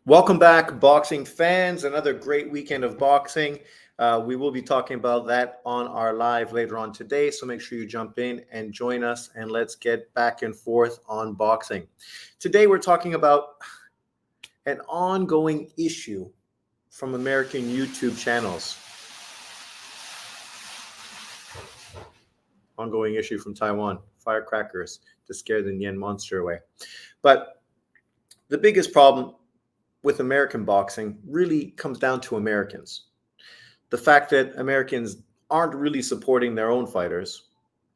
Welcome back, boxing fans. Another great weekend of boxing. We will be talking about that on our live later on today. So make sure you jump in and join us and let's get back and forth on boxing. Today, we're talking about an ongoing issue from American YouTube channels. Ongoing issue from Taiwan, firecrackers to scare the Yen monster away. But the biggest problem with American boxing really comes down to Americans. The fact that Americans aren't really supporting their own fighters.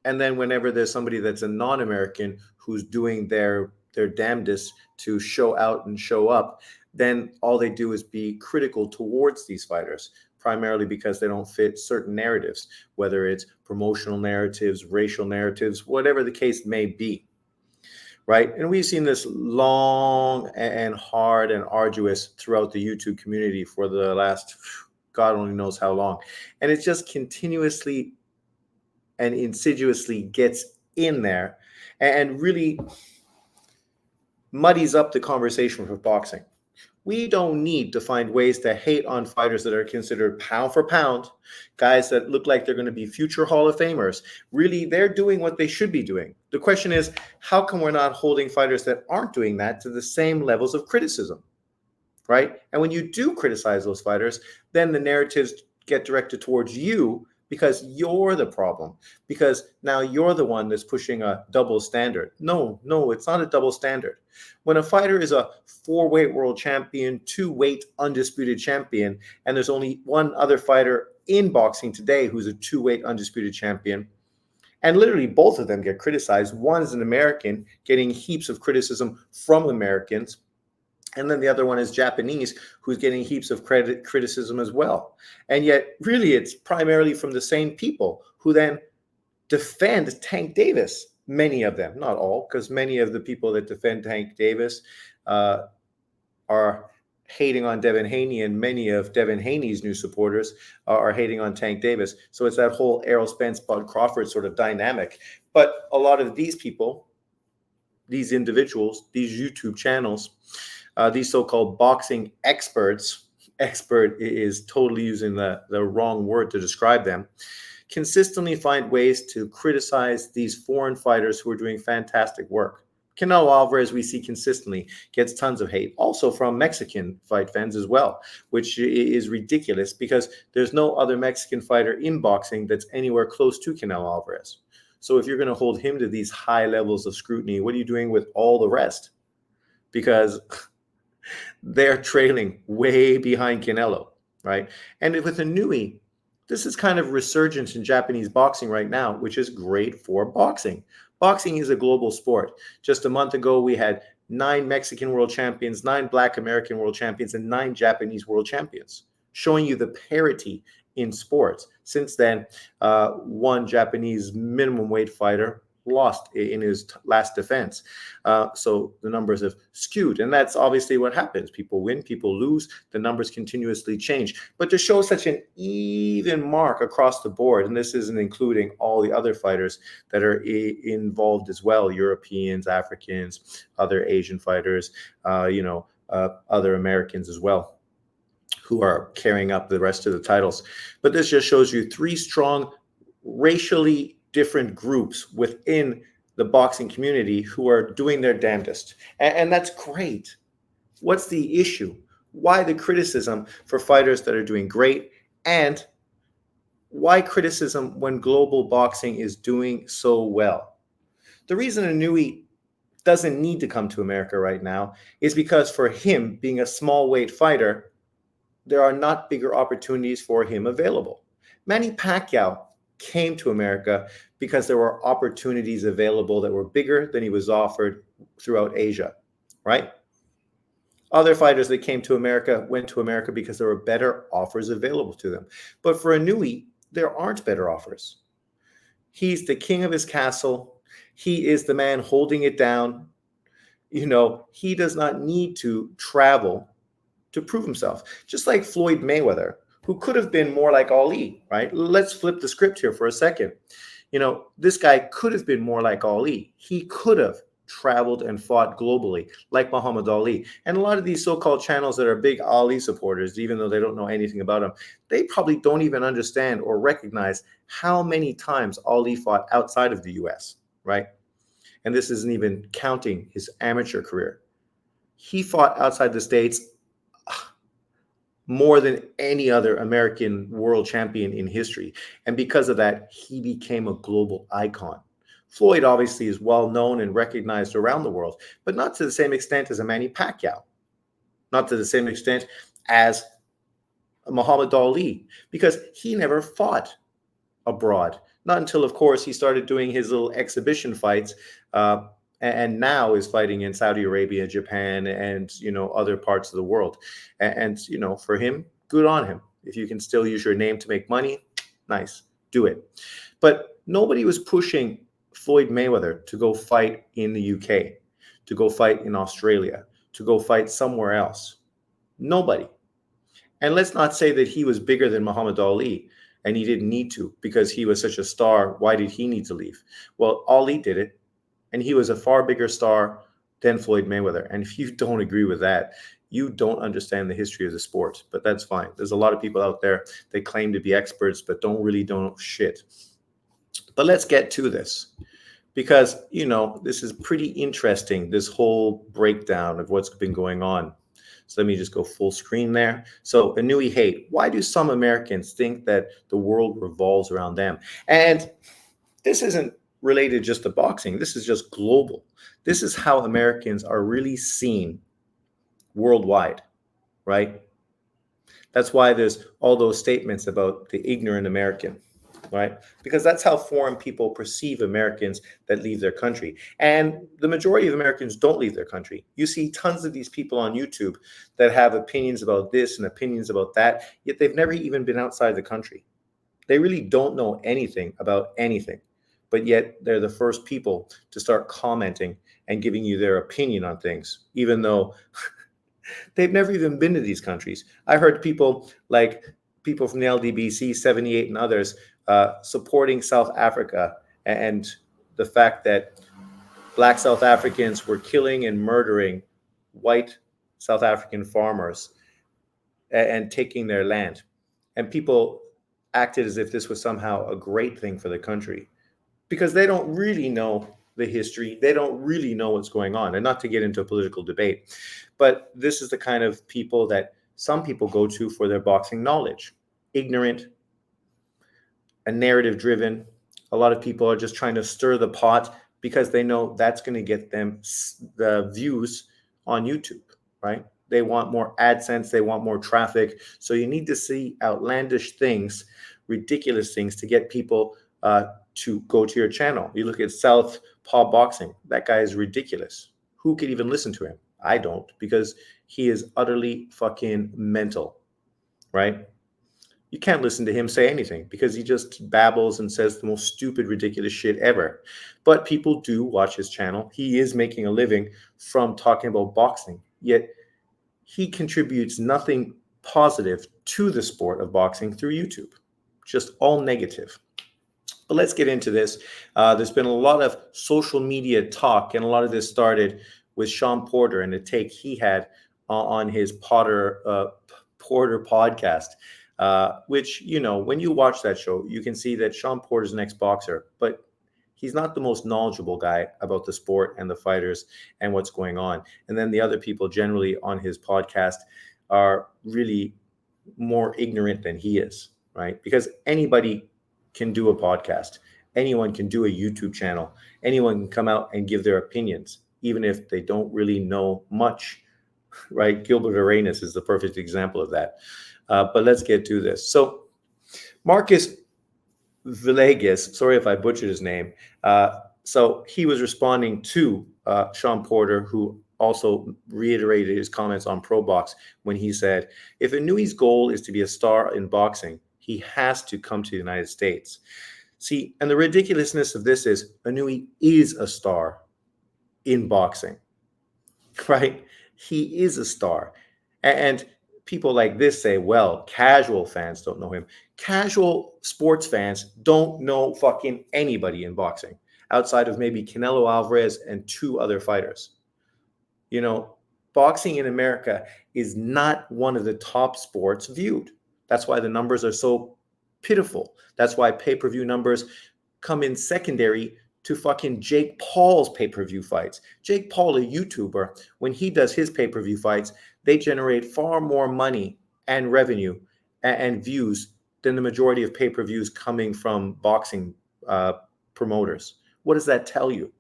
And then whenever there's somebody that's a non-American who's doing their damnedest to show out and show up, then all they do is be critical towards these fighters, primarily because they don't fit certain narratives, whether it's promotional narratives, racial narratives, whatever the case may be. Right. And we've seen this long and hard and arduous throughout the YouTube community for the last, God only knows how long. And it just continuously and insidiously gets in there and really muddies up the conversation for boxing. We don't need to find ways to hate on fighters that are considered pound for pound, guys that look like they're going to be future Hall of Famers. Really, they're doing what they should be doing. The question is, how come we're not holding fighters that aren't doing that to the same levels of criticism, right? And when you do criticize those fighters, then the narratives get directed towards you because you're the problem, because now you're the one that's pushing a double standard. No, it's not a double standard. When a fighter is a 4-weight world champion, 2-weight undisputed champion, and there's only one other fighter in boxing today who's a 2-weight undisputed champion, and literally both of them get criticized. One is an American getting heaps of criticism from Americans, and then the other one is Japanese, who's getting heaps of criticism as well. And yet, really, it's primarily from the same people who then defend Tank Davis. Many of them, not all, because many of the people that defend Tank Davis are hating on Devin Haney, and many of Devin Haney's new supporters are hating on Tank Davis. So it's that whole Errol Spence, Bud Crawford sort of dynamic. But a lot of these people, these individuals, these YouTube channels, these so-called boxing experts, expert is totally using the wrong word to describe them, consistently find ways to criticize these foreign fighters who are doing fantastic work. Canelo Alvarez, we see consistently, gets tons of hate, also from Mexican fight fans as well, which is ridiculous because there's no other Mexican fighter in boxing that's anywhere close to Canelo Alvarez. So if you're going to hold him to these high levels of scrutiny, what are you doing with all the rest? Because they're trailing way behind Canelo, right? And with Inoue, this is kind of resurgence in Japanese boxing right now, which is great for boxing. Boxing is a global sport. Just a month ago, we had 9 Mexican world champions, 9 Black American world champions, and 9 Japanese world champions, showing you the parity in sports. Since then, one Japanese minimum weight fighter lost in his last defense. So the numbers have skewed. And that's obviously what happens. People win, people lose. The numbers continuously change. But to show such an even mark across the board, and this isn't including all the other fighters that are involved as well, Europeans, Africans, other Asian fighters, other Americans as well, who are carrying up the rest of the titles. But this just shows you 3 strong, racially different groups within the boxing community who are doing their damnedest. And that's great. What's the issue? Why the criticism for fighters that are doing great? And why criticism when global boxing is doing so well? The reason Inoue doesn't need to come to America right now is because for him, being a small weight fighter, there are not bigger opportunities for him available. Manny Pacquiao came to America because there were opportunities available that were bigger than he was offered throughout Asia, right? Other fighters that came to America went to America because there were better offers available to them. But for Inoue, there aren't better offers. He's the king of his castle. He is the man holding it down. He does not need to travel to prove himself. Just like Floyd Mayweather, who could have been more like Ali, right? Let's flip the script here for a second. This guy could have been more like Ali. He could have traveled and fought globally, like Muhammad Ali. And a lot of these so-called channels that are big Ali supporters, even though they don't know anything about him, they probably don't even understand or recognize how many times Ali fought outside of the US, right? And this isn't even counting his amateur career. He fought outside the States more than any other American world champion in history. And because of that, he became a global icon. Floyd obviously is well known and recognized around the world, but not to the same extent as a Manny Pacquiao, not to the same extent as Muhammad Ali, because he never fought abroad. Not until, of course, he started doing his little exhibition fights, and now is fighting in Saudi Arabia, Japan, and other parts of the world. And for him, good on him. If you can still use your name to make money, nice, do it. But nobody was pushing Floyd Mayweather to go fight in the UK, to go fight in Australia, to go fight somewhere else. Nobody. And let's not say that he was bigger than Muhammad Ali and he didn't need to because he was such a star. Why did he need to leave? Well, Ali did it, and he was a far bigger star than Floyd Mayweather. And if you don't agree with that, you don't understand the history of the sport. But that's fine. There's a lot of people out there that claim to be experts but don't really know shit. But let's get to this, because this is pretty interesting, this whole breakdown of what's been going on. So let me just go full screen there. So Inoue hate. Why do some Americans think that the world revolves around them? And this isn't related just to boxing. This is just global. This is how Americans are really seen worldwide, right? That's why there's all those statements about the ignorant American, right? Because that's how foreign people perceive Americans that leave their country. And the majority of Americans don't leave their country. You see tons of these people on YouTube that have opinions about this and opinions about that, yet they've never even been outside the country. They really don't know anything about anything, but yet they're the first people to start commenting and giving you their opinion on things, even though they've never even been to these countries. I heard people from the LDBC, 78 and others supporting South Africa and the fact that Black South Africans were killing and murdering white South African farmers and taking their land. And people acted as if this was somehow a great thing for the country, because they don't really know the history. They don't really know what's going on. And not to get into a political debate, but this is the kind of people that some people go to for their boxing knowledge. Ignorant, and narrative driven. A lot of people are just trying to stir the pot because they know that's going to get them the views on YouTube, right? They want more AdSense, they want more traffic. So you need to see outlandish things, ridiculous things to get people to go to your channel. You look at Southpaw Boxing. That guy is ridiculous. Who could even listen to him? I don't, because he is utterly fucking mental, right? You can't listen to him say anything because he just babbles and says the most stupid, ridiculous shit ever. But people do watch his channel. He is making a living from talking about boxing, yet he contributes nothing positive to the sport of boxing through YouTube. Just all negative. But let's get into this. There's been a lot of social media talk, and a lot of this started with Sean Porter and the take he had on his Porter podcast. Which, when you watch that show, you can see that Sean Porter's an ex-boxer, but he's not the most knowledgeable guy about the sport and the fighters and what's going on. And then the other people generally on his podcast are really more ignorant than he is, right? Because anybody can do a podcast. Anyone can do a YouTube channel. Anyone can come out and give their opinions, even if they don't really know much, right? Gilbert Arenas is the perfect example of that. But let's get to this. So Marcus Villegas, sorry if I butchered his name. So he was responding to Sean Porter, who also reiterated his comments on Pro Box when he said, if Inoue's goal is to be a star in boxing, he has to come to the United States. See, and the ridiculousness of this is Inoue is a star in boxing, right? He is a star. And people like this say, well, casual fans don't know him. Casual sports fans don't know fucking anybody in boxing. outside of maybe Canelo Alvarez and two other fighters. You know, boxing in America is not one of the top sports viewed. That's why the numbers are so pitiful. That's why pay-per-view numbers come in secondary to fucking Jake Paul's pay-per-view fights. Jake Paul, a YouTuber, when he does his pay-per-view fights, they generate far more money and revenue and views than the majority of pay-per-views coming from boxing uh, promoters. What does that tell you?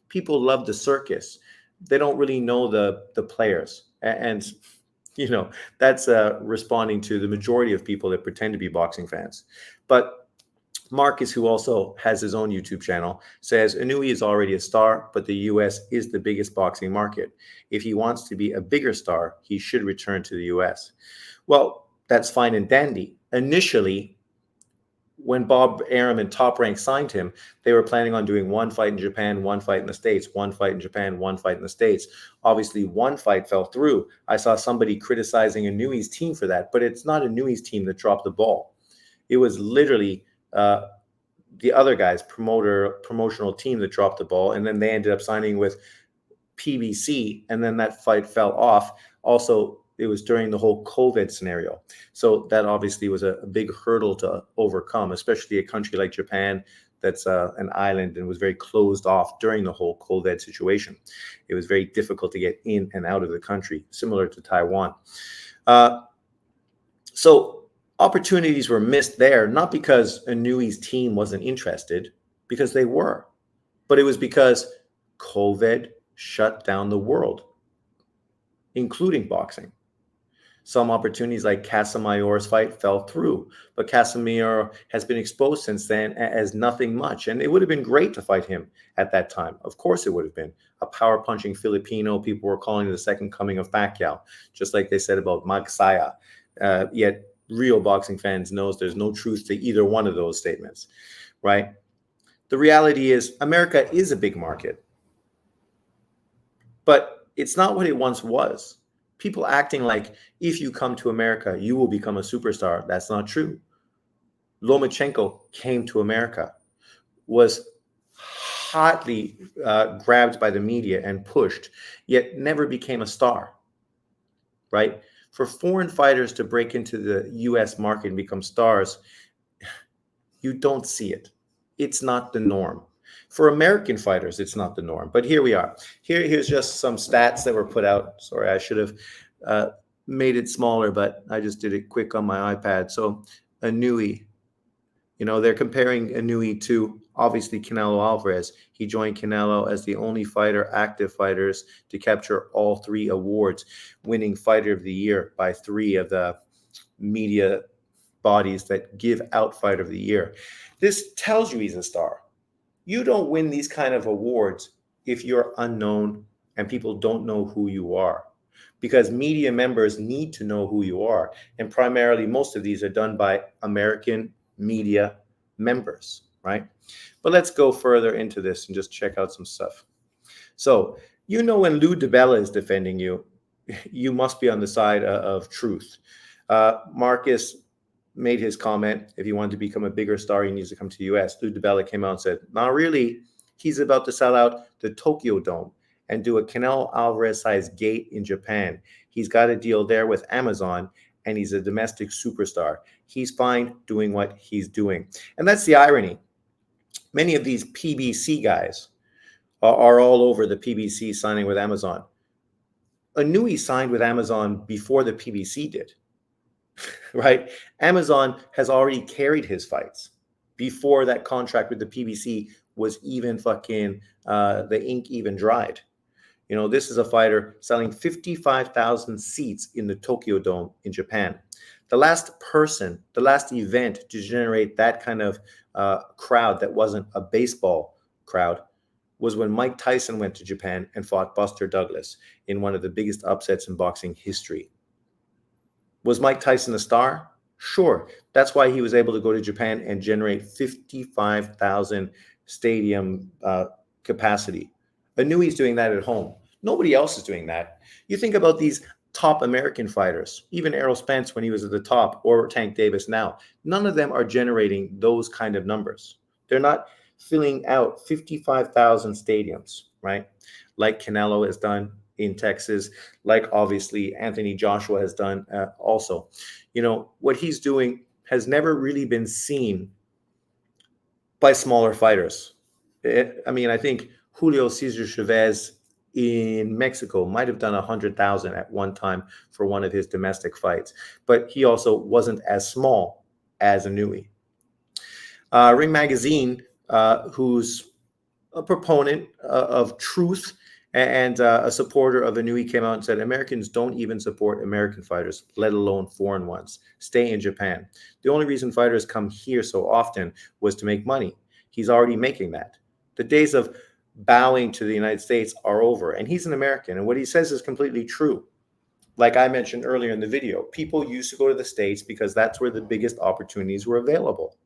People love the circus. They don't really know the players, and you know that's responding to the majority of people that pretend to be boxing fans. But Marcus, who also has his own YouTube channel, says Inoue is already a star, but the US is the biggest boxing market. If he wants to be a bigger star, he should return to the US. Well, that's fine and dandy. Initially, when Bob Arum and Top Rank signed him, they were planning on doing one fight in Japan, one fight in the States, one fight in Japan, one fight in the States. Obviously, one fight fell through. I saw somebody criticizing Inoue's team for that, but it's not Inoue's team that dropped the ball. It was literally the other guy's promotional team that dropped the ball, and then they ended up signing with PBC, and then that fight fell off. Also, it was during the whole COVID scenario. So that obviously was a big hurdle to overcome, especially a country like Japan that's an island and was very closed off during the whole COVID situation. It was very difficult to get in and out of the country, similar to Taiwan. So opportunities were missed there, not because Inoue's team wasn't interested, because they were, but it was because COVID shut down the world, including boxing. Some opportunities like Casamayor's fight fell through, but Casamayor has been exposed since then as nothing much. And it would have been great to fight him at that time. Of course it would have been. A power-punching Filipino, people were calling it the second coming of Pacquiao, just like they said about Magsaya. Yet real boxing fans knows there's no truth to either one of those statements, right? The reality is America is a big market, but it's not what it once was. People acting like if you come to America, you will become a superstar. That's not true. Lomachenko came to America, was hotly grabbed by the media and pushed, yet never became a star, right? For foreign fighters to break into the US market and become stars, you don't see it. It's not the norm. For American fighters, it's not the norm. But here we are. Here's just some stats that were put out. Sorry, I should have made it smaller, but I just did it quick on my iPad. So Inoue, they're comparing Inoue to obviously Canelo Alvarez. He joined Canelo as the only active fighters to capture all three awards, winning Fighter of the Year by three of the media bodies that give out Fighter of the Year. This tells you he's a star. You don't win these kind of awards if you're unknown and people don't know who you are, because media members need to know who you are. And primarily, most of these are done by American media members, right? But let's go further into this and just check out some stuff. So, when Lou DiBella is defending you, you must be on the side of truth. Marcus made his comment, if he wanted to become a bigger star, he needs to come to the US. Lou DiBella came out and said, not really. He's about to sell out the Tokyo Dome and do a Canelo Alvarez-sized gate in Japan. He's got a deal there with Amazon, and he's a domestic superstar. He's fine doing what he's doing. And that's the irony. Many of these PBC guys are all over the PBC signing with Amazon. Inoue signed with Amazon before the PBC did. Right? Amazon has already carried his fights before that contract with the PBC was even the ink even dried. This is a fighter selling 55,000 seats in the Tokyo Dome in Japan. The last event to generate that kind of crowd that wasn't a baseball crowd was when Mike Tyson went to Japan and fought Buster Douglas in one of the biggest upsets in boxing history. Was Mike Tyson a star? Sure. That's why he was able to go to Japan and generate 55,000 stadium capacity. Inoue's doing that at home. Nobody else is doing that. You think about these top American fighters, even Errol Spence when he was at the top, or Tank Davis now. None of them are generating those kind of numbers. They're not filling out 55,000 stadiums, right? Like Canelo has done in Texas, like obviously Anthony Joshua has done also. What he's doing has never really been seen by smaller fighters. I mean, I think Julio Cesar Chavez in Mexico might have done 100,000 at one time for one of his domestic fights, but he also wasn't as small as Inoue. Ring Magazine, who's a proponent of truth and a supporter of Inoue, came out and said Americans don't even support American fighters, let alone foreign ones. Stay in Japan. The only reason fighters come here so often was to make money. He's already making that. The days of bowing to the United States are over, and he's an American, and what he says is completely true. Like I mentioned earlier in the video, people used to go to the States because that's where the biggest opportunities were available.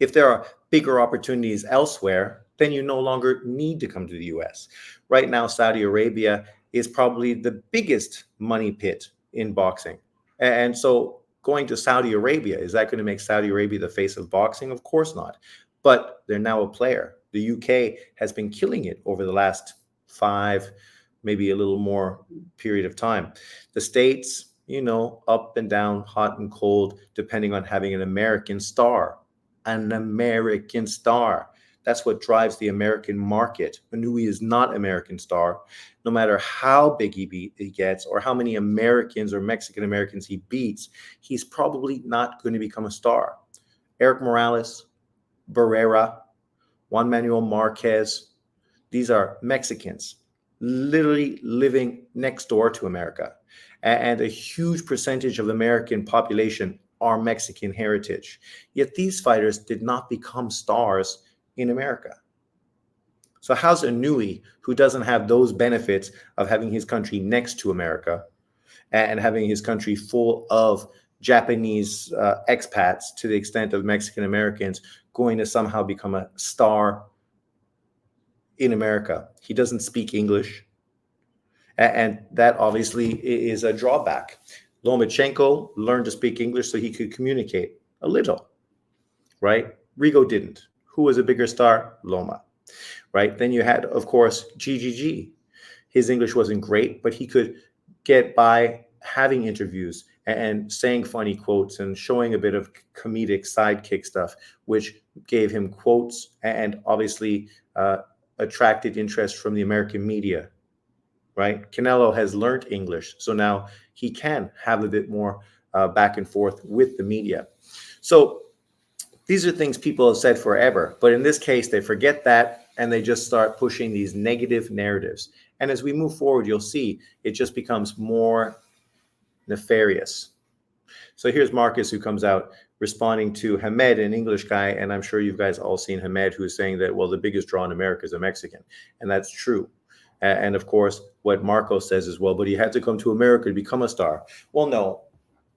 If there are bigger opportunities elsewhere, then you no longer need to come to the US. Right now, Saudi Arabia is probably the biggest money pit in boxing. And so going to Saudi Arabia, is that going to make Saudi Arabia the face of boxing? Of course not. But they're now a player. The UK has been killing it over the last 5, maybe a little more period of time. The States, up and down, hot and cold, depending on having an American star. An American star. That's what drives the American market. Inoue is not American star. No matter how big he gets or how many Americans or Mexican Americans he beats, he's probably not going to become a star. Eric Morales, Barrera, Juan Manuel Marquez, these are Mexicans literally living next door to America. And a huge percentage of the American population are Mexican heritage. Yet these fighters did not become stars in America. So how's Inoue, who doesn't have those benefits of having his country next to America and having his country full of Japanese expats to the extent of Mexican Americans, going to somehow become a star in America? He doesn't speak English. And that obviously is a drawback. Lomachenko learned to speak English so he could communicate a little, right? Rigo didn't. Who was a bigger star? Loma, right? Then you had, of course, GGG. His English wasn't great, but he could get by having interviews and saying funny quotes and showing a bit of comedic sidekick stuff, which gave him quotes and obviously attracted interest from the American media, right? Canelo has learned English, so now he can have a bit more back and forth with the media. So these are things people have said forever, but in this case, they forget that and they just start pushing these negative narratives. And as we move forward, you'll see it just becomes more nefarious. So here's Marcus, who comes out responding to Hamed, an English guy, and I'm sure you guys all seen Hamed, who is saying that, well, the biggest draw in America is a Mexican, and that's true. And of course, what Marco says is, well, but he had to come to America to become a star. Well, no,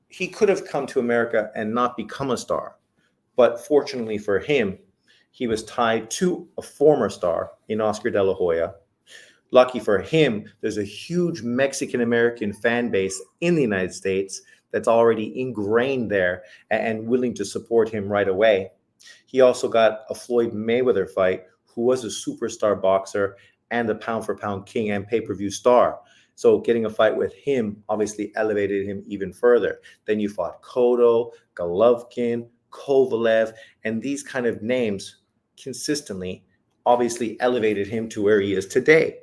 he could have come to America and not become a star. But fortunately for him, he was tied to a former star in Oscar De La Hoya. Lucky for him, there's a huge Mexican-American fan base in the United States that's already ingrained there and willing to support him right away. He also got a Floyd Mayweather fight, who was a superstar boxer and a pound-for-pound king and pay-per-view star. So getting a fight with him obviously elevated him even further. Then you fought Cotto, Golovkin, Kovalev, and these kind of names consistently obviously elevated him to where he is today,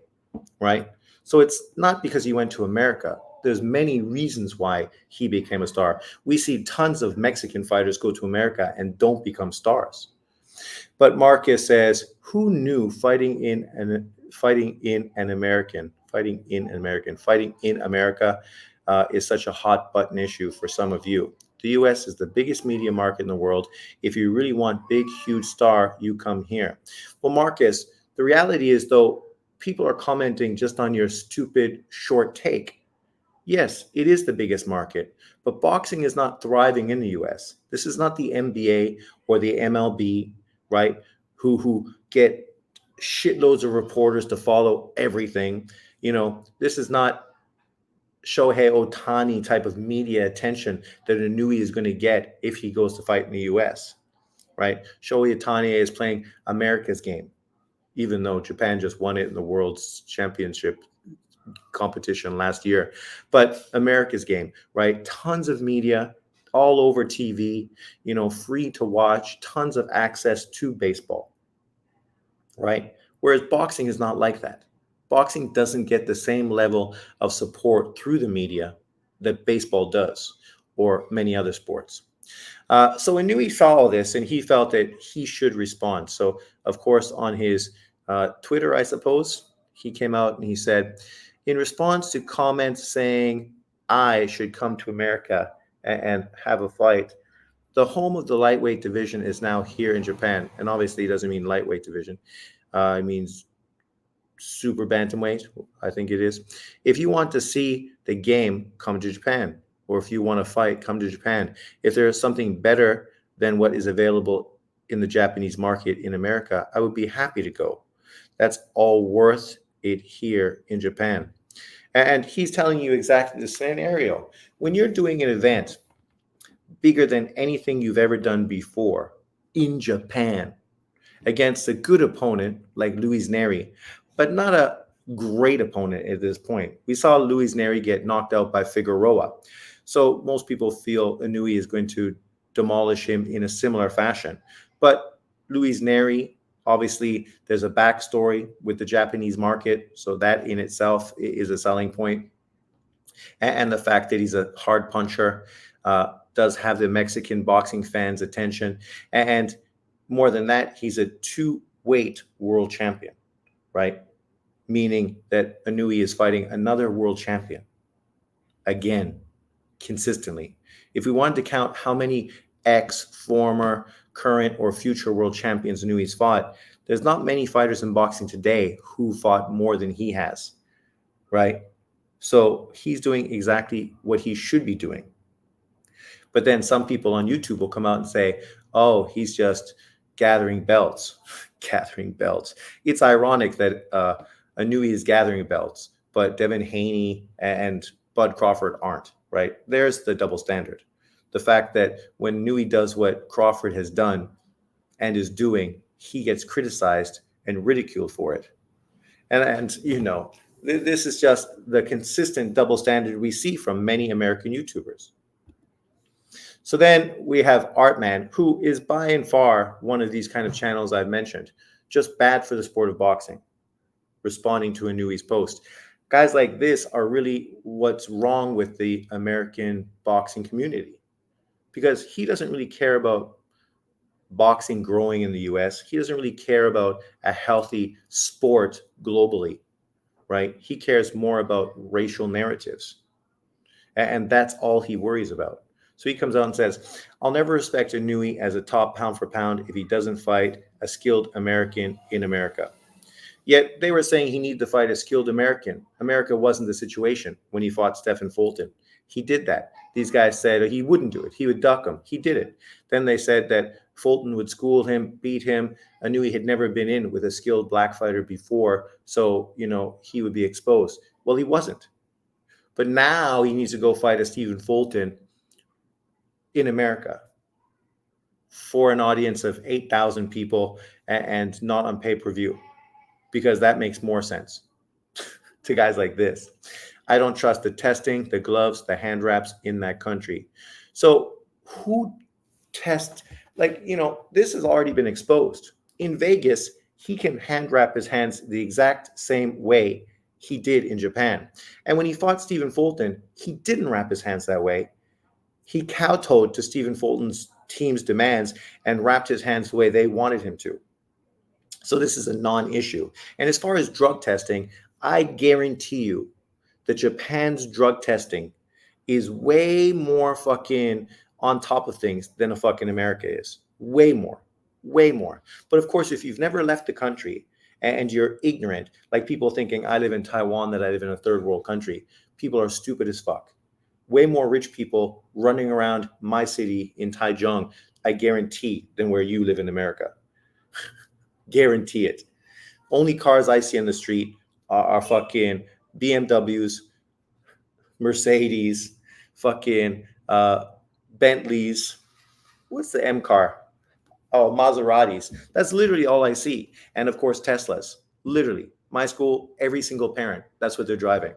right? So it's not because he went to America. There's many reasons why he became a star. We see tons of Mexican fighters go to America and don't become stars. But Marcus says, who knew fighting in America is such a hot button issue for some of you? The US is the biggest media market in the world. If you really want big, huge star, you come here. Well, Marcus, the reality is, though, people are commenting just on your stupid short take. Yes, it is the biggest market, but boxing is not thriving in the US. This is not the NBA or the MLB, right? Who get shitloads of reporters to follow everything. This is not Shohei Ohtani type of media attention that Inoue is going to get if he goes to fight in the US, right? Shohei Ohtani is playing America's game, even though Japan just won it in the World's Championship competition last year. But America's game, right? Tons of media all over TV, free to watch, tons of access to baseball, right? Whereas boxing is not like that. Boxing doesn't get the same level of support through the media that baseball does, or many other sports. So Inouye saw all this and he felt that he should respond. So, of course, on his Twitter, I suppose, he came out and he said, in response to comments saying I should come to America and have a fight, the home of the lightweight division is now here in Japan. And obviously, it doesn't mean lightweight division, it means super bantamweight, I think it is. If you want to see the game, come to Japan. Or if you want to fight, come to Japan. If there is something better than what is available in the Japanese market in America, I would be happy to go. That's all worth it here in Japan. And he's telling you exactly the scenario. When you're doing an event bigger than anything you've ever done before in Japan, against a good opponent like Luis Neri, but not a great opponent at this point. We saw Luis Neri get knocked out by Figueroa. So most people feel Inoue is going to demolish him in a similar fashion. But Luis Neri, obviously, there's a backstory with the Japanese market. So that in itself is a selling point. And the fact that he's a hard puncher does have the Mexican boxing fans' attention. And more than that, he's a two-weight world champion, right? Meaning that Inoue is fighting another world champion again, consistently. If we wanted to count how many former, current, or future world champions Inoue's fought, there's not many fighters in boxing today who fought more than he has, right? So he's doing exactly what he should be doing. But then some people on YouTube will come out and say, oh, he's just gathering belts. Gathering belts. It's ironic that Inoue is gathering belts, but Devin Haney and Bud Crawford aren't, right? There's the double standard. The fact that when Inoue does what Crawford has done and is doing, he gets criticized and ridiculed for it. And this is just the consistent double standard we see from many American YouTubers. So then we have Artman, who is by and far one of these kind of channels I've mentioned, just bad for the sport of boxing, responding to Inoue's post. Guys like this are really what's wrong with the American boxing community, because he doesn't really care about boxing growing in the US. He doesn't really care about a healthy sport globally, right? He cares more about racial narratives. And that's all he worries about. So he comes out and says, I'll never respect Inoue as a top pound for pound if he doesn't fight a skilled American in America. Yet they were saying he needed to fight a skilled American. America wasn't the situation when he fought Stephen Fulton. He did that. These guys said he wouldn't do it. He would duck him. He did it. Then they said that Fulton would school him, beat him. Inoue had never been in with a skilled black fighter before, so, he would be exposed. Well, he wasn't. But now he needs to go fight a Stephen Fulton in America for an audience of 8,000 people and not on pay-per-view, because that makes more sense to guys like this. I don't trust the testing, the gloves, the hand wraps in that country. So who tests, this has already been exposed. In Vegas, he can hand wrap his hands the exact same way he did in Japan. And when he fought Stephen Fulton, he didn't wrap his hands that way. He kowtowed to Stephen Fulton's team's demands and wrapped his hands the way they wanted him to. So this is a non-issue. And as far as drug testing, I guarantee you that Japan's drug testing is way more fucking on top of things than a fucking America is. Way more. Way more. But of course, if you've never left the country and you're ignorant, like people thinking I live in Taiwan, that I live in a third world country, people are stupid as fuck. Way more rich people running around my city in Taichung, I guarantee, than where you live in America. Guarantee it. Only cars I see on the street are fucking BMWs, Mercedes, fucking Bentleys. What's the M car? Oh, Maseratis. That's literally all I see. And of course, Teslas. Literally. My school, every single parent, that's what they're driving.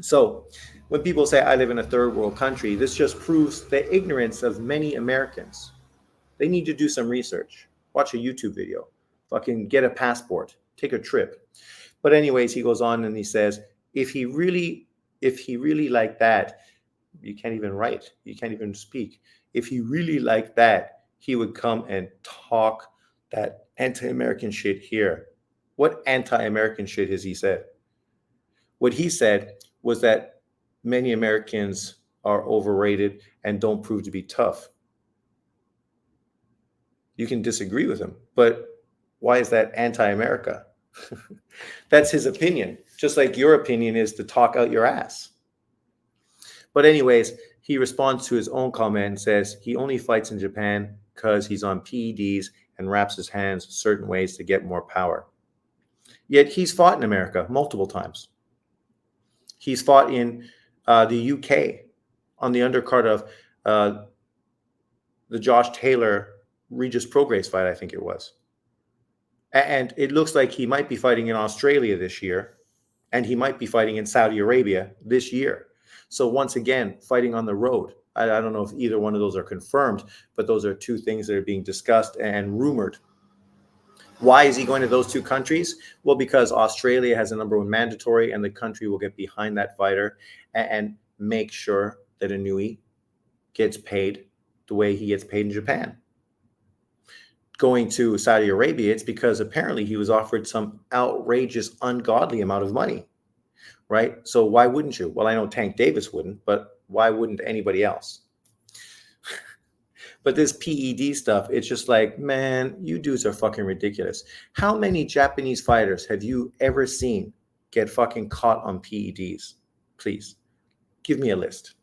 So when people say I live in a third world country, this just proves the ignorance of many Americans. They need to do some research, watch a YouTube video, fucking get a passport, take a trip. But anyways, he goes on and he says, if he really, if he really liked that, you can't even write, you can't even speak. If he really liked that, he would come and talk that anti-American shit here. What anti-American shit has he said? What he said was that many Americans are overrated and don't prove to be tough. You can disagree with him, but why is that anti-America? That's his opinion, just like your opinion is to talk out your ass. But anyways, he responds to his own comment and says he only fights in Japan because he's on PEDs and wraps his hands certain ways to get more power. Yet he's fought in America multiple times. He's fought in the UK on the undercard of the Josh Taylor Regis Prograis fight, I think it was. And it looks like he might be fighting in Australia this year, and he might be fighting in Saudi Arabia this year. So once again, fighting on the road. I don't know if either one of those are confirmed, but those are two things that are being discussed and rumored. Why is he going to those two countries? Well, because Australia has a number one mandatory, and the country will get behind that fighter and make sure that Inoue gets paid the way he gets paid in Japan. Going to Saudi Arabia, it's because apparently he was offered some outrageous, ungodly amount of money, right? So why wouldn't you? Well, I know Tank Davis wouldn't, but why wouldn't anybody else? But this PED stuff, it's just like, man, you dudes are fucking ridiculous. How many Japanese fighters have you ever seen get fucking caught on PEDs? Please, give me a list.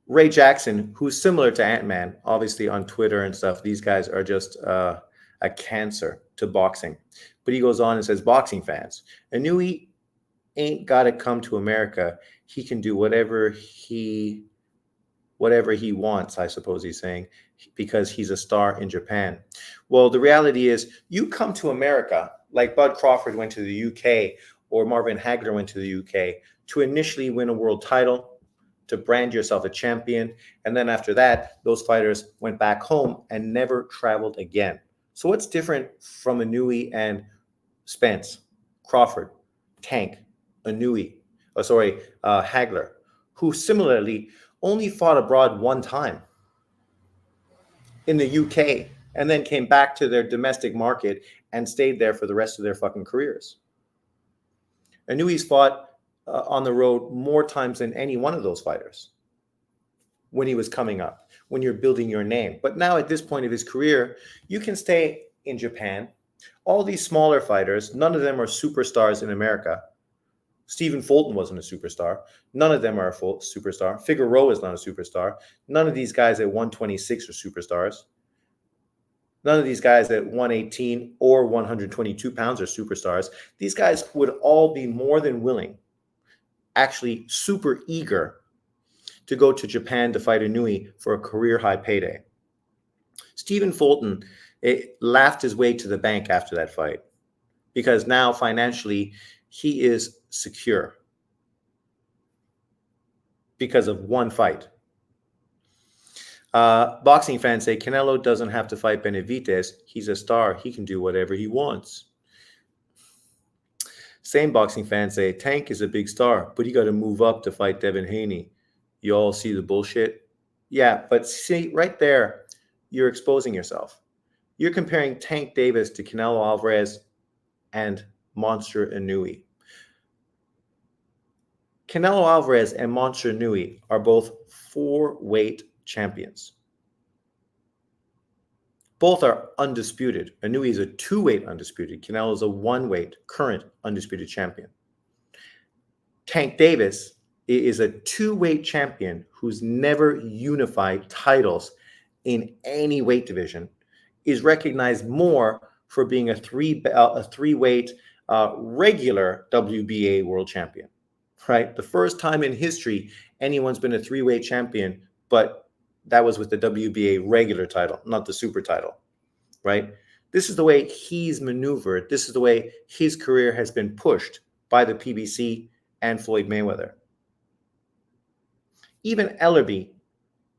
Ray Jackson, who's similar to Ant-Man, obviously on Twitter and stuff, these guys are just a cancer to boxing. But he goes on and says, boxing fans, Inoue ain't got to come to America. He can do whatever he wants, I suppose he's saying, because he's a star in Japan. Well, the reality is you come to America, like Bud Crawford went to the UK or Marvin Hagler went to the UK to initially win a world title, to brand yourself a champion. And then after that, those fighters went back home and never traveled again. So what's different from Inoue and Spence, Crawford, Tank, Hagler, who similarly only fought abroad one time in the UK and then came back to their domestic market and stayed there for the rest of their fucking careers. Inoue's fought on the road more times than any one of those fighters when he was coming up, when you're building your name. But now at this point of his career, you can stay in Japan. All these smaller fighters, none of them are superstars in America. Stephen Fulton wasn't a superstar. None of them are a full superstar. Figueroa is not a superstar. None of these guys at 126 are superstars. None of these guys at 118 or 122 pounds are superstars. These guys would all be more than willing, actually super eager, to go to Japan to fight Inoue for a career high payday. Stephen Fulton laughed his way to the bank after that fight because now financially he is secure because of one fight. Boxing fans say Canelo doesn't have to fight Benavidez. He's a star. He can do whatever he wants. Same boxing fans say Tank is a big star, but he got to move up to fight Devin Haney. You all see the bullshit? Yeah, but see, right there, you're exposing yourself. You're comparing Tank Davis to Canelo Alvarez and Monster Inoue. Canelo Alvarez and Monster Inoue are both 4-weight champions. Both are undisputed. Inoue is a 2-weight undisputed. Canelo is a 1-weight current undisputed champion. Tank Davis is a 2-weight champion who's never unified titles in any weight division, is recognized more for being a 3-weight regular WBA world champion, right? The first time in history anyone's been a 3-weight champion, but That was with the WBA regular title, not the super title, right? This is the way he's maneuvered. This is the way his career has been pushed by the PBC and Floyd Mayweather. Even Ellerby,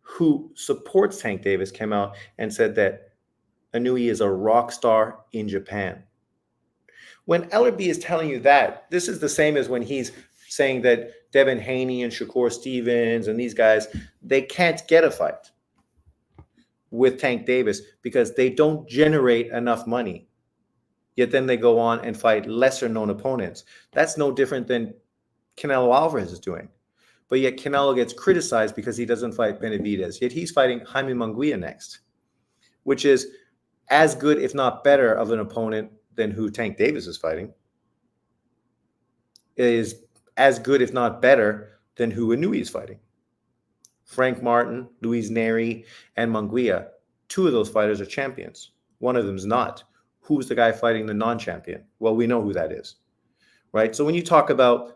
who supports Tank Davis, came out and said that Inoue is a rock star in Japan. When Ellerby is telling you that, this is the same as when he's saying that Devin Haney and Shakur Stevens and these guys, they can't get a fight with Tank Davis because they don't generate enough money. Yet then they go on and fight lesser known opponents. That's no different than Canelo Alvarez is doing. But yet Canelo gets criticized because he doesn't fight Benavidez. Yet he's fighting Jaime Munguia next, which is as good, if not better, of an opponent than who Tank Davis is fighting. It is as good, if not better, than who Inoue is fighting. Frank Martin, Luis Neri, and Munguia, two of those fighters are champions. One of them is not. Who's the guy fighting the non-champion? Well, we know who that is, right? So when you talk about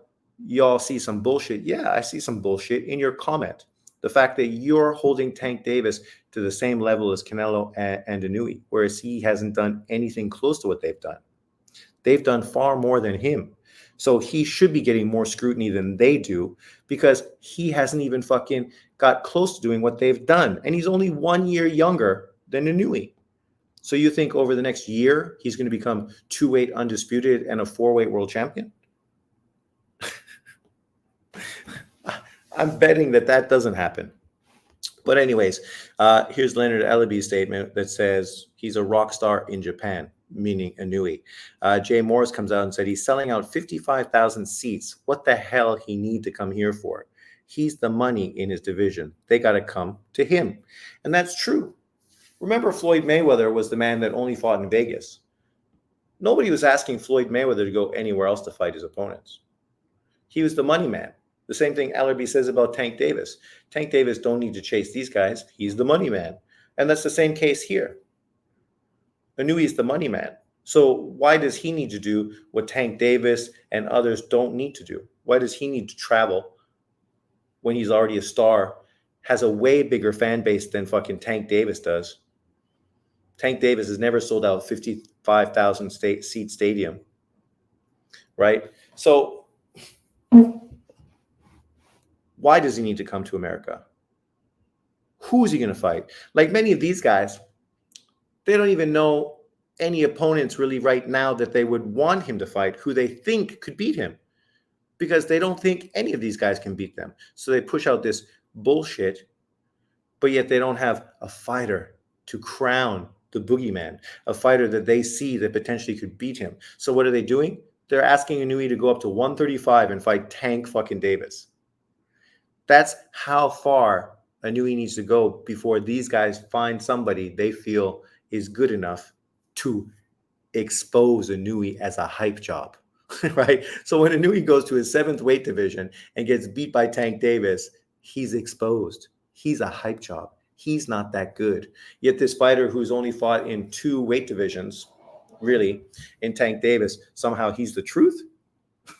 y'all see some bullshit, yeah, I see some bullshit in your comment. The fact that you're holding Tank Davis to the same level as Canelo and Inoue, whereas he hasn't done anything close to what they've done. They've done far more than him. So he should be getting more scrutiny than they do because he hasn't even fucking got close to doing what they've done. And he's only 1 year younger than Inoue. So you think over the next year, he's going to become 2-weight undisputed and a 4-weight world champion? I'm betting that doesn't happen. But anyways, here's Leonard Ellerby's statement that says he's a rock star in Japan, meaning Inoue. Jay Morris comes out and said he's selling out 55,000 seats. What the hell he need to come here for? He's the money in his division. They got to come to him. And that's true. Remember, Floyd Mayweather was the man that only fought in Vegas. Nobody was asking Floyd Mayweather to go anywhere else to fight his opponents. He was the money man. The same thing Ellerby says about Tank Davis. Tank Davis don't need to chase these guys. He's the money man. And that's the same case here. Inoue is the money man. So why does he need to do what Tank Davis and others don't need to do? Why does he need to travel when he's already a star, has a way bigger fan base than fucking Tank Davis does? Tank Davis has never sold out 55,000 seat stadium, right? So why does he need to come to America? Who is he going to fight? Like many of these guys, they don't even know any opponents really right now that they would want him to fight, who they think could beat him, because they don't think any of these guys can beat them. So they push out this bullshit, but yet they don't have a fighter to crown the boogeyman, a fighter that they see that potentially could beat him. So what are they doing? They're asking Inoue to go up to 135 and fight Tank fucking Davis. That's how far Inoue needs to go before these guys find somebody they feel is good enough to expose Inoue as a hype job, right? So when Inoue goes to his 7th weight division and gets beat by Tank Davis, he's exposed. He's a hype job. He's not that good. Yet this fighter who's only fought in 2 weight divisions, really, in Tank Davis, somehow he's the truth?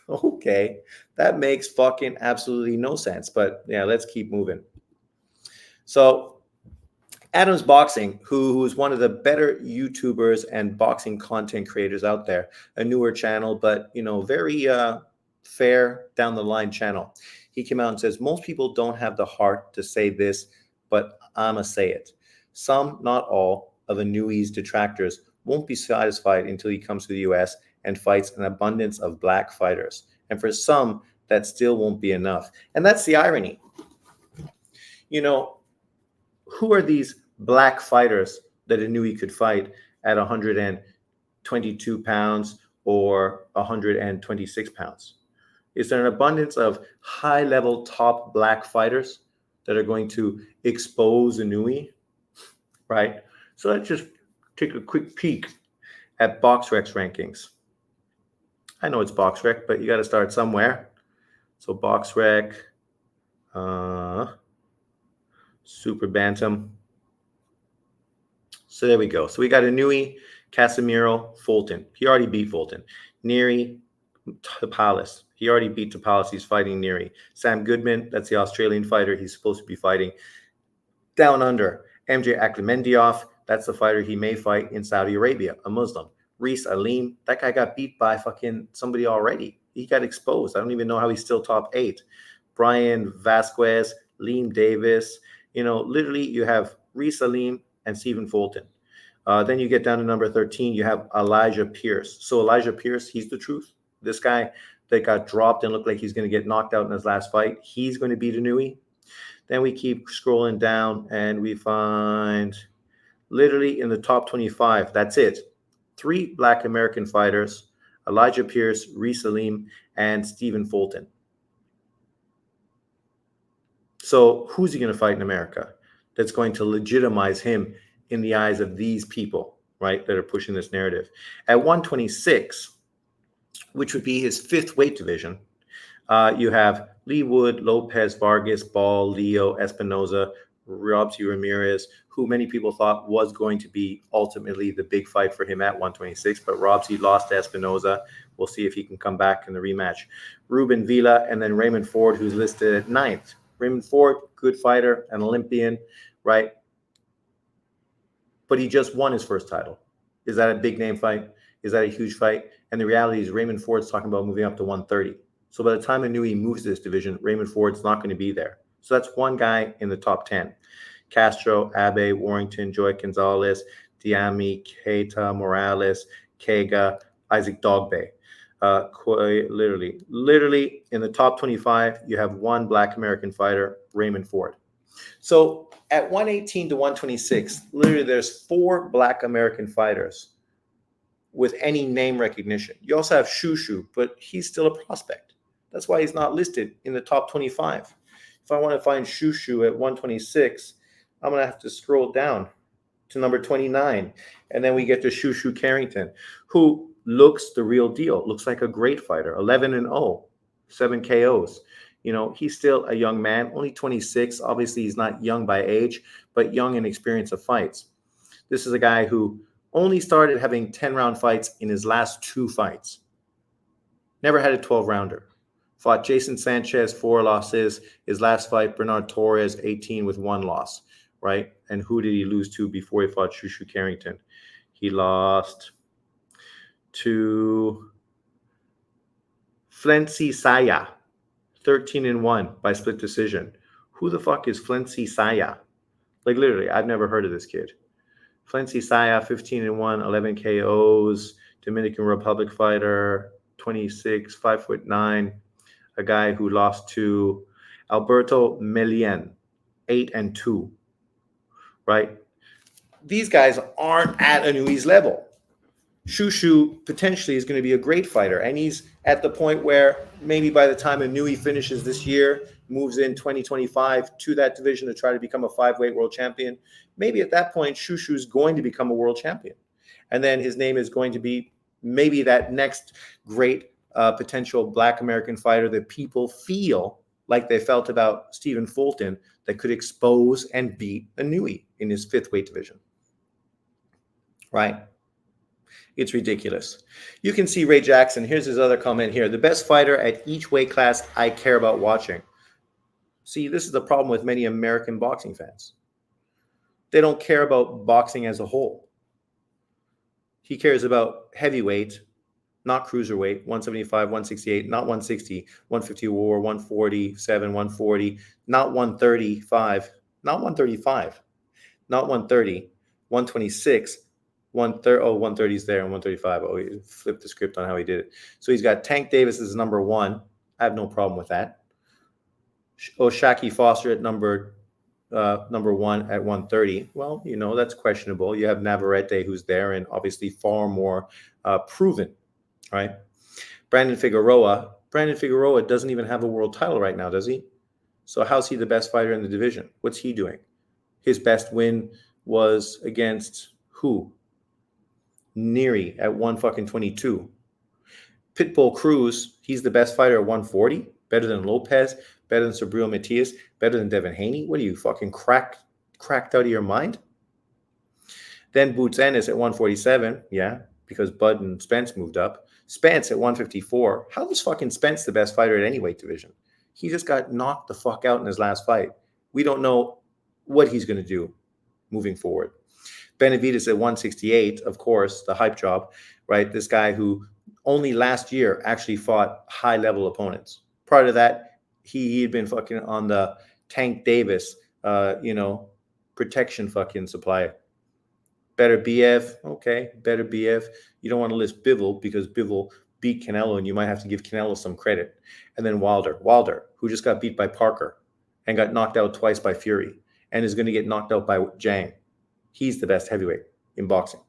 Okay, that makes fucking absolutely no sense. But yeah, let's keep moving. So Adams Boxing, who is one of the better YouTubers and boxing content creators out there, a newer channel, but very fair down the line channel. He came out and says, most people don't have the heart to say this, but I'ma say it. Some, not all, of Inoue's detractors won't be satisfied until he comes to the US and fights an abundance of black fighters. And for some, that still won't be enough. And that's the irony. Who are these black fighters that Inoue could fight at 122 pounds or 126 pounds? Is there an abundance of high-level top black fighters that are going to expose Inoue, right? So let's just take a quick peek at BoxRec's rankings. I know it's BoxRec, but you got to start somewhere. So BoxRec, Super Bantam. So there we go. So we got Inoue, Casemiro, Fulton. He already beat Fulton. Neary, Tapales. He already beat Tapales. He's fighting Neary. Sam Goodman, that's the Australian fighter he's supposed to be fighting. Down under, MJ Akhmedov, that's the fighter he may fight in Saudi Arabia, a Muslim. Reese Aleem, that guy got beat by fucking somebody already. He got exposed. I don't even know how he's still top 8. Brian Vasquez, Liam Davis. Literally you have Reese Aleem and Stephen Fulton. Then you get down to number 13. You have Elijah Pierce. So Elijah Pierce, he's the truth. This guy that got dropped and looked like he's going to get knocked out in his last fight, he's going to beat Inoue. Then we keep scrolling down and we find literally in the top 25, that's it. 3 Black American fighters, Elijah Pierce, Reese Aleem, and Stephen Fulton. So who's he going to fight in America that's going to legitimize him in the eyes of these people, right, that are pushing this narrative? At 126, which would be his 5th weight division, you have Lee Wood, Lopez, Vargas, Ball, Leo, Espinoza, Robsy Ramirez, who many people thought was going to be ultimately the big fight for him at 126, but Robsy lost to Espinoza. We'll see if he can come back in the rematch. Ruben Villa, and then Raymond Ford, who's listed at 9th. Raymond Ford, good fighter, an Olympian, right? But he just won his first title. Is that a big name fight? Is that a huge fight? And the reality is Raymond Ford's talking about moving up to 130. So by the time Inoue moves to this division, Raymond Ford's not going to be there. So that's one guy in the top 10. Castro, Abe, Warrington, Joy Gonzalez, Diami, Keita, Morales, Kega, Isaac Dogbe. Literally in the top 25, you have 1 Black American fighter, Raymond Ford. So at 118 to 126, literally there's 4 Black American fighters with any name recognition. You also have Shushu, but he's still a prospect. That's why he's not listed in the top 25. If I want to find Shushu at 126, I'm going to have to scroll down to number 29. And then we get to Shushu Carrington, who looks the real deal, looks like a great fighter, 11-0, 7 KOs. He's still a young man, only 26. Obviously, he's not young by age, but young in experience of fights. This is a guy who only started having 10-round fights in his last 2 fights. Never had a 12-rounder. Fought Jason Sanchez, 4 losses. His last fight, Bernard Torres, 18 with 1 loss, right? And who did he lose to before he fought Shushu Carrington? He lost to Flency Saya, 13-1 by split decision. Who the fuck is Flency Saya? Like literally, I've never heard of this kid. Flency Saya, 15-1, 11 KOs, Dominican Republic fighter, 26, 5'9", a guy who lost to Alberto Melien, 8-2, right? These guys aren't at Inoue's level. Shushu potentially is going to be a great fighter, and he's at the point where maybe by the time Inoue finishes this year, moves in 2025 to that division to try to become a 5-weight world champion, maybe at that point Shushu is going to become a world champion, and then his name is going to be maybe that next great potential Black American fighter that people feel like they felt about Stephen Fulton, that could expose and beat Inoue in his 5th weight division, right? It's ridiculous. You can see Ray Jackson. Here's his other comment here. The best fighter at each weight class I care about watching. See, this is the problem with many American boxing fans. They don't care about boxing as a whole. He cares about heavyweight, not cruiserweight, 175, 168, not 160, 154, 147, 140, not 135, not 135, not 130, 126, 130. Oh, 130 is there and 135. Oh, he flipped the script on how he did it. So he's got Tank Davis as number 1. I have no problem with that. Shaki Foster at number 1 at 130. Well, that's questionable. You have Navarrete who's there and obviously far more proven, right? Brandon Figueroa doesn't even have a world title right now, does he? So how's he the best fighter in the division? What's he doing? His best win was against who? Neary at 122. Pitbull Cruz, he's the best fighter at 140, better than Lopez, better than Subriel Matias, better than Devin Haney. What are you, fucking cracked out of your mind? Then Boots Ennis at 147, yeah, because Bud and Spence moved up. Spence at 154. How is fucking Spence the best fighter at any weight division? He just got knocked the fuck out in his last fight. We don't know what he's going to do moving forward. Benavidez at 168, of course, the hype job, right? This guy who only last year actually fought high-level opponents. Prior to that, he had been fucking on the Tank Davis, protection fucking supply. Better BF, okay, better BF. You don't want to list Bivol because Bivol beat Canelo, and you might have to give Canelo some credit. And then Wilder, who just got beat by Parker and got knocked out twice by Fury and is going to get knocked out by Zhang. He's the best heavyweight in boxing.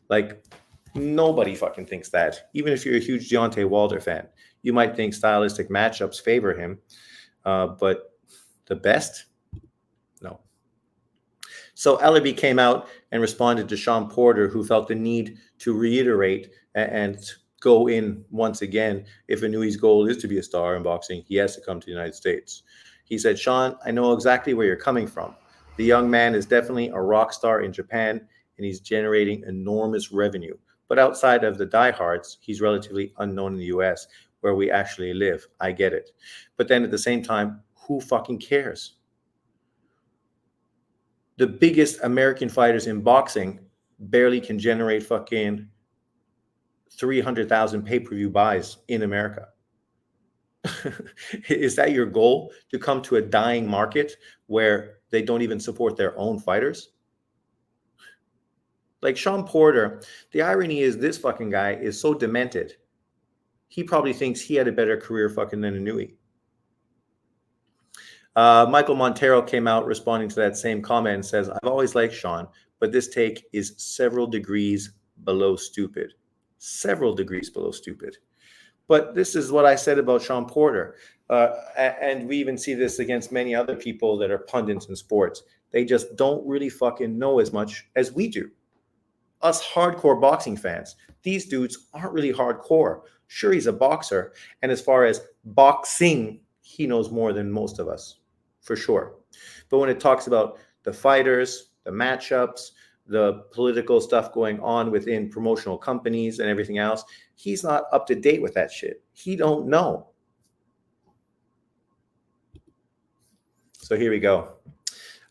Like, nobody fucking thinks that. Even if you're a huge Deontay Wilder fan, you might think stylistic matchups favor him, but the best? No. So Ellerby came out and responded to Sean Porter, who felt the need to reiterate and go in once again. If Inoue's goal is to be a star in boxing, he has to come to the United States. He said, Sean, I know exactly where you're coming from. The young man is definitely a rock star in Japan, and he's generating enormous revenue. But outside of the diehards, he's relatively unknown in the US, where we actually live. I get it. But then at the same time, who fucking cares? The biggest American fighters in boxing barely can generate fucking 300,000 pay-per-view buys in America. Is that your goal, to come to a dying market where they don't even support their own fighters? Like Sean Porter, the irony is this fucking guy is so demented. He probably thinks he had a better career fucking than Inoue. Michael Montero came out responding to that same comment and says, I've always liked Sean, but this take is several degrees below stupid. Several degrees below stupid. But this is what I said about Sean Porter. And we even see this against many other people that are pundits in sports. They just don't really fucking know as much as we do. Us hardcore boxing fans, these dudes aren't really hardcore. Sure, he's a boxer. And as far as boxing, he knows more than most of us, for sure. But when it talks about the fighters, the matchups, the political stuff going on within promotional companies and everything else, he's not up to date with that shit. He don't know. So here we go.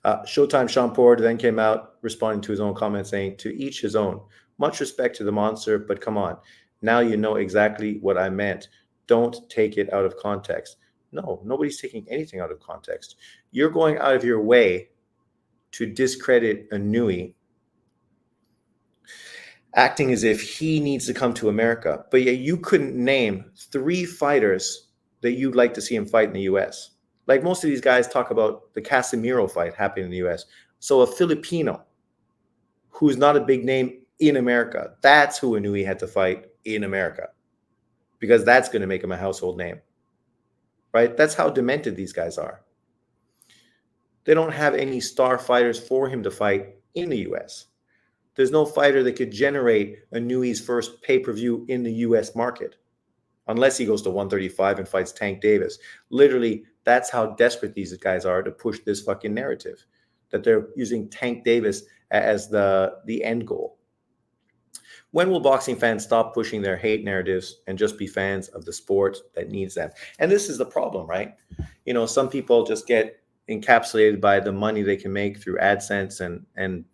Showtime Sean Porter then came out responding to his own comments saying, to each his own. Much respect to the monster, but come on. Now you know exactly what I meant. Don't take it out of context. No, nobody's taking anything out of context. You're going out of your way to discredit Inoue, acting as if he needs to come to America. But yet you couldn't name 3 fighters that you'd like to see him fight in the US. Like most of these guys talk about the Casemiro fight happening in the US. So a Filipino who's not a big name in America, that's who Inoue had to fight in America, because that's going to make him a household name. Right? That's how demented these guys are. They don't have any star fighters for him to fight in the US. There's no fighter that could generate Inoue's first pay-per-view in the US market, unless he goes to 135 and fights Tank Davis. Literally, that's how desperate these guys are to push this fucking narrative, that they're using Tank Davis as the end goal. When will boxing fans stop pushing their hate narratives and just be fans of the sport that needs them? And this is the problem, right? You know, some people just get encapsulated by the money they can make through AdSense and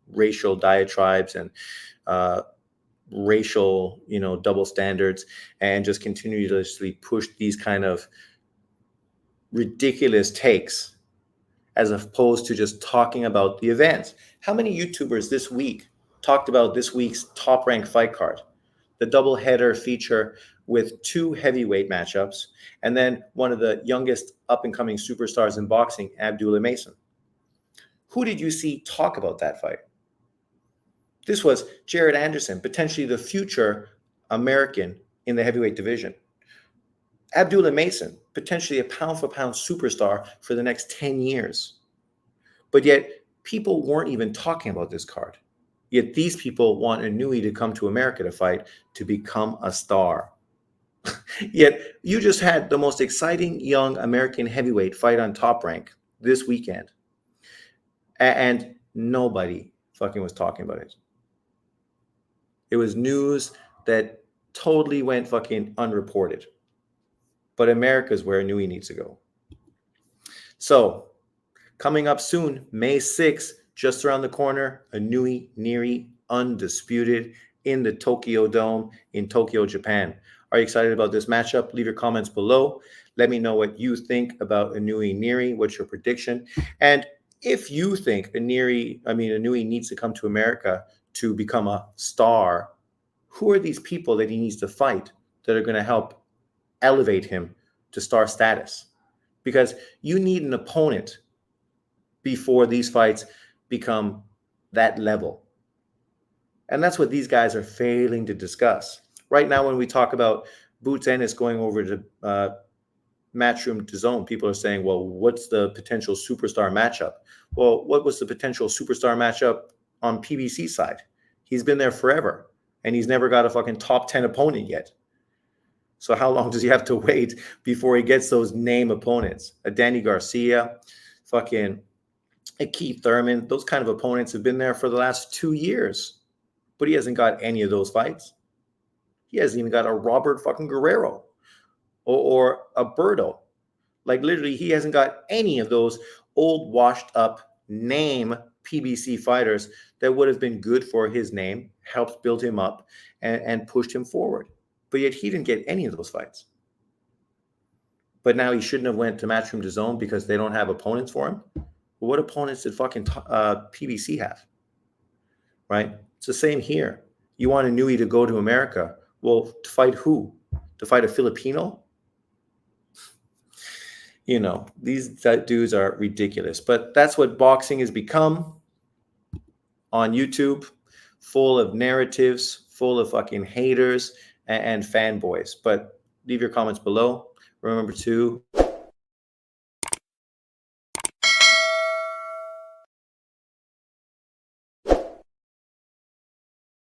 racial diatribes and racial, double standards, and just continuously push these kind of ridiculous takes as opposed to just talking about the events. How many YouTubers this week talked about this week's top-ranked fight card, the double-header feature with 2 heavyweight matchups, and then one of the youngest up-and-coming superstars in boxing, Abdullah Mason? Who did you see talk about that fight? This was Jared Anderson, potentially the future American in the heavyweight division. Abdullah Mason, potentially a pound-for-pound superstar for the next 10 years. But yet, people weren't even talking about this card. Yet these people want Inoue to come to America to fight, to become a star. Yet you just had the most exciting young American heavyweight fight on Top Rank this weekend. And nobody fucking was talking about it. It was news that totally went fucking unreported. But America's where Inoue needs to go. So Coming up soon, May 6th, just around the corner, Inoue Neri, undisputed in the Tokyo Dome in Tokyo, Japan. Are you excited about this matchup? Leave your comments below. Let me know what you think about Inoue Neri. What's your prediction? And if you think Inoue needs to come to America to become a star, who are these people that he needs to fight that are going to help elevate him to star status? Because you need an opponent before these fights become that level. And that's what these guys are failing to discuss. Right now, when we talk about Boots Ennis going over to Matchroom DAZN, people are saying, well, what's the potential superstar matchup? Well, what was the potential superstar matchup on PBC side? He's been there forever, and he's never got a fucking top 10 opponent yet. So how long does he have to wait before he gets those name opponents? A Danny Garcia, fucking a Keith Thurman, those kind of opponents have been there for the last 2 years, but he hasn't got any of those fights. He hasn't even got a Robert fucking Guerrero or a Berto. Like literally, he hasn't got any of those old washed up name PBC fighters that would have been good for his name, helped build him up and pushed him forward. But yet he didn't get any of those fights. But now he shouldn't have went to Matchroom DAZN because they don't have opponents for him. Well, what opponents did fucking PBC have? Right? It's the same here. You want Inoue to go to America. Well, to fight who? To fight a Filipino? You know, these dudes are ridiculous. But that's what boxing has become on YouTube, full of narratives, full of fucking haters and fanboys. But leave your comments below. Remember to